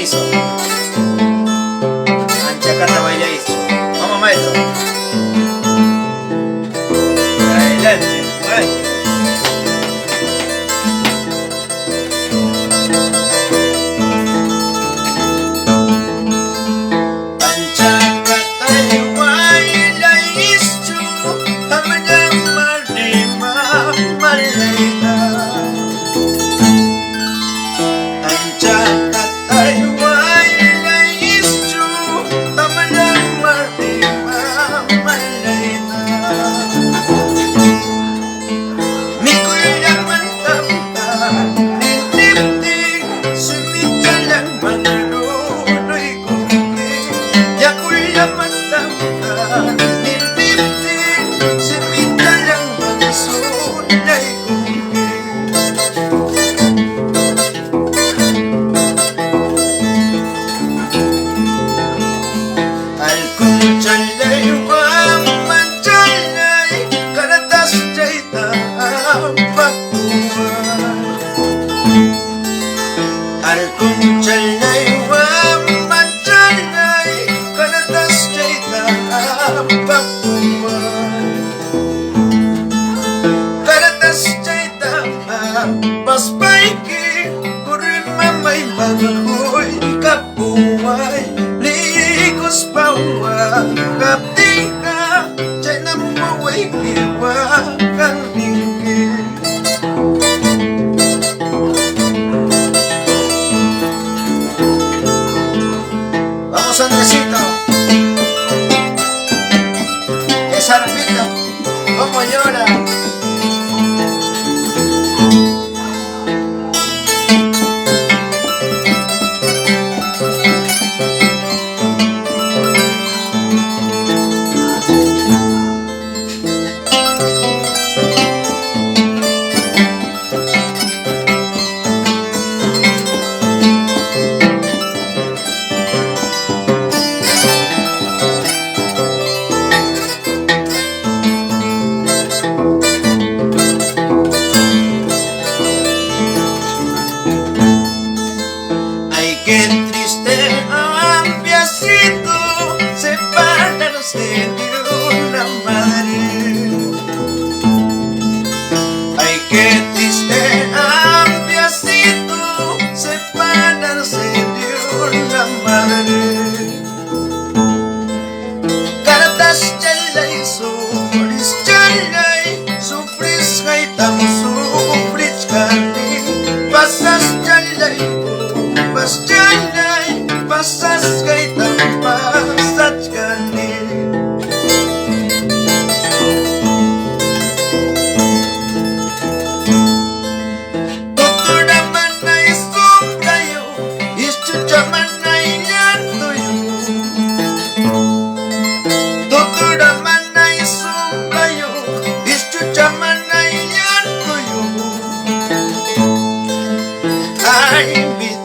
permiso. Manchacata baila esto. Vamos, maestro. Adelante. Ay. Vamos, Andresito. Esa arpita, ¿cómo llora? Qué triste ambiacito separarse de una madre. Ay, qué triste ambiacito separarse de una madre. Cartas chalay, sufris chalay, sufris haitamo sufris kani, pasas chalay. Pas jalay, pasas kaitan pasas kani. Tutura manay sumrayo, istucha manay nyantuyo. Tutura manay sumrayo, istucha manay nyantuyo. Ay, vida.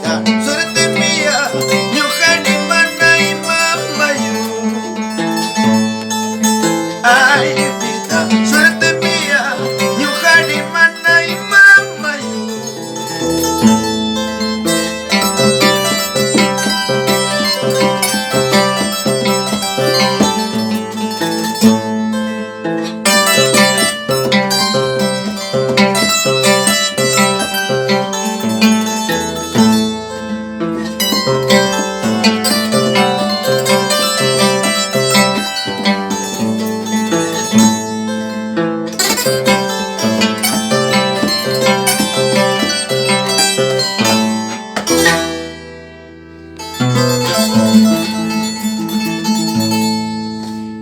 Ay, vida, suerte mía, Yuhari, mana y mama yo.